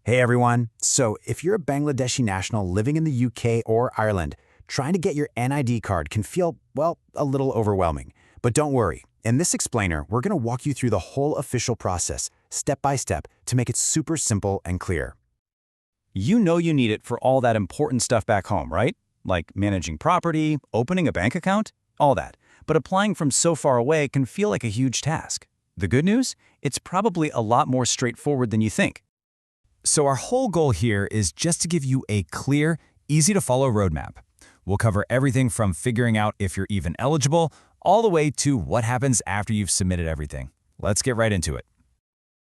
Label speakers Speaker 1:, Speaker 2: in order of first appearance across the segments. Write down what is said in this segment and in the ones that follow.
Speaker 1: Hey everyone. So, if you're a Bangladeshi national living in the UK or Ireland, trying to get your NID card can feel, well, a little overwhelming. But don't worry. In this explainer, we're going to walk you through the whole official process, step by step, to make it super simple and clear.
Speaker 2: You know you need it for all that important stuff back home, right? Like managing property, opening a bank account, all that. But applying from so far away can feel like a huge task. The good news? It's probably a lot more straightforward than you think. So our whole goal here is just to give you a clear, easy-to-follow roadmap. We'll cover everything from figuring out if you're even eligible, all the way to what happens after you've submitted everything. Let's get right into it.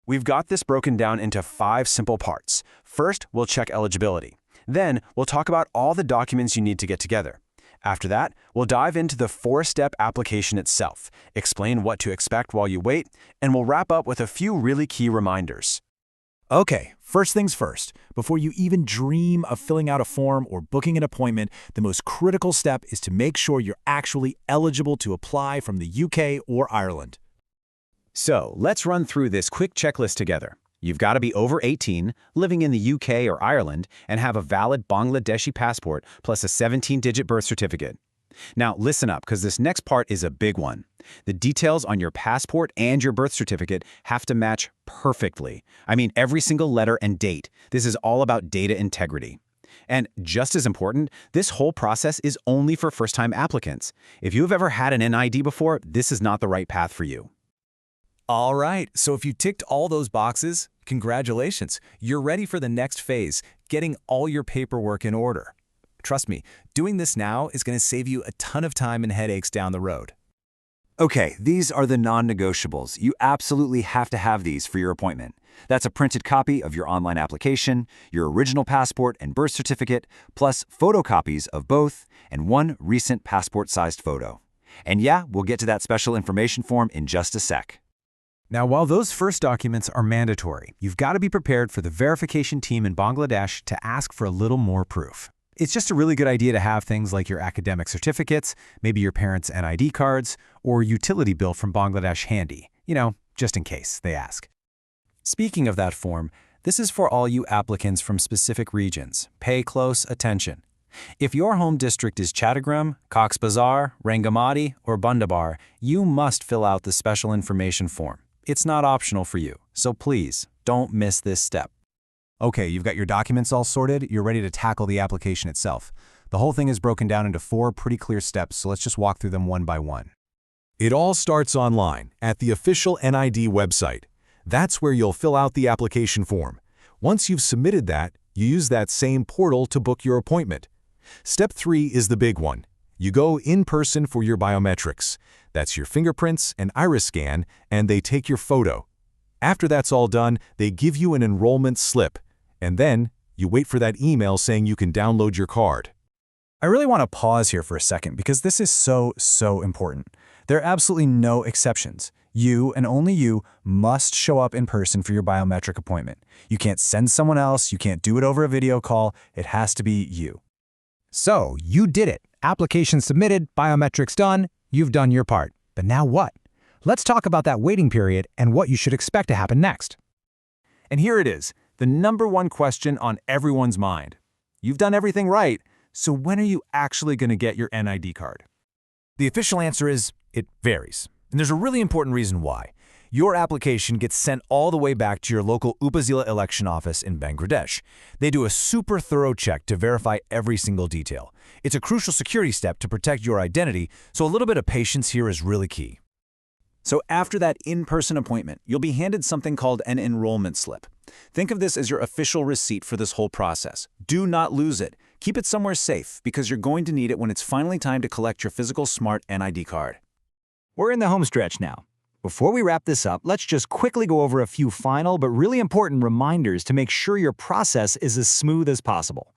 Speaker 3: We've got this broken down into 5 simple parts. First, we'll check eligibility. Then, we'll talk about all the documents you need to get together. After that, we'll dive into the 4-step application itself, explain what to expect while you wait, and we'll wrap up with a few really key reminders.
Speaker 4: Okay, first things first. Before you even dream of filling out a form or booking an appointment, the most critical step is to make sure you're actually eligible to apply from the UK or Ireland.
Speaker 2: So let's run through this quick checklist together. You've got to be over 18, living in the UK or Ireland, and have a valid Bangladeshi passport plus a 17-digit birth certificate. Now listen up, because this next part is a big one. The details on your passport and your birth certificate have to match perfectly. I mean, every single letter and date. This is all about data integrity. And just as important, this whole process is only for first-time applicants. If you've ever had an NID before, this is not the right path for you.
Speaker 4: All right, so if you ticked all those boxes, congratulations. You're ready for the next phase, getting all your paperwork in order. Trust me, doing this now is going to save you a ton of time and headaches down the road.
Speaker 5: Okay, these are the non-negotiables. You absolutely have to have these for your appointment. That's a printed copy of your online application, your original passport and birth certificate, plus photocopies of both, and one recent passport-sized photo. And yeah, we'll get to that special information form in just a sec.
Speaker 2: Now, while those first documents are mandatory, you've got to be prepared for the verification team in Bangladesh to ask for a little more proof. It's just a really good idea to have things like your academic certificates, maybe your parents' NID cards, or utility bill from Bangladesh handy, just in case they ask. Speaking of that form, this is for all you applicants from specific regions. Pay close attention. If your home district is Chattogram, Cox's Bazar, Rangamati, or Bundabar, you must fill out the special information form. It's not optional for you, so please don't miss this step.
Speaker 6: Okay, you've got your documents all sorted, you're ready to tackle the application itself. The whole thing is broken down into 4 pretty clear steps, so let's just walk through them one by one.
Speaker 7: It all starts online, at the official NID website. That's where you'll fill out the application form. Once you've submitted that, you use that same portal to book your appointment. Step 3 is the big one. You go in person for your biometrics. That's your fingerprints and iris scan, and they take your photo. After that's all done, they give you an enrollment slip. And then, you wait for that email saying you can download your card.
Speaker 4: I really want to pause here for a second because this is so important. There are absolutely no exceptions. You, and only you, must show up in person for your biometric appointment. You can't send someone else, you can't do it over a video call, it has to be you.
Speaker 6: So, you did it. Application submitted, biometrics done, you've done your part. But now what? Let's talk about that waiting period and what you should expect to happen next.
Speaker 4: And here it is, the #1 question on everyone's mind. You've done everything right, so when are you actually going to get your NID card? The official answer is, it varies. And there's a really important reason why. Your application gets sent all the way back to your local Upazila election office in Bangladesh. They do a super thorough check to verify every single detail. It's a crucial security step to protect your identity, so a little bit of patience here is really key. So after that in-person appointment, you'll be handed something called an enrollment slip. Think of this as your official receipt for this whole process. Do not lose it. Keep it somewhere safe, because you're going to need it when it's finally time to collect your physical smart NID card.
Speaker 8: We're in the home stretch now. Before we wrap this up, let's just quickly go over a few final but really important reminders to make sure your process is as smooth as possible.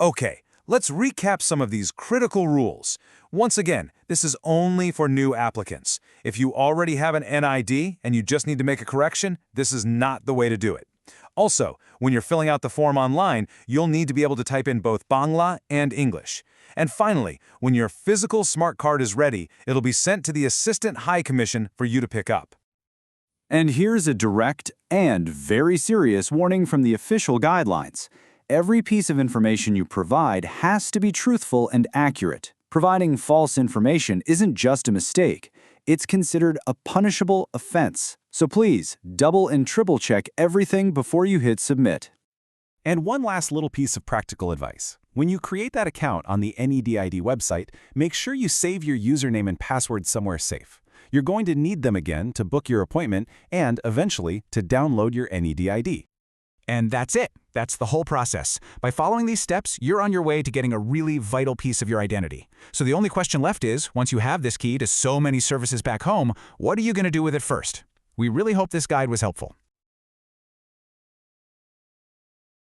Speaker 3: Okay, let's recap some of these critical rules. Once again, this is only for new applicants. If you already have an NID and you just need to make a correction, this is not the way to do it. Also, when you're filling out the form online, you'll need to be able to type in both Bangla and English. And finally, when your physical smart card is ready, it'll be sent to the Assistant High Commission for you to pick up.
Speaker 5: And here's a direct and very serious warning from the official guidelines. Every piece of information you provide has to be truthful and accurate. Providing false information isn't just a mistake. It's considered a punishable offense. So please, double and triple check everything before you hit submit.
Speaker 2: And one last little piece of practical advice. When you create that account on the NID website, make sure you save your username and password somewhere safe. You're going to need them again to book your appointment and, eventually, to download your NID.
Speaker 6: And that's it. That's the whole process. By following these steps, you're on your way to getting a really vital piece of your identity. So the only question left is, once you have this key to so many services back home, what are you going to do with it first? We really hope this guide was helpful.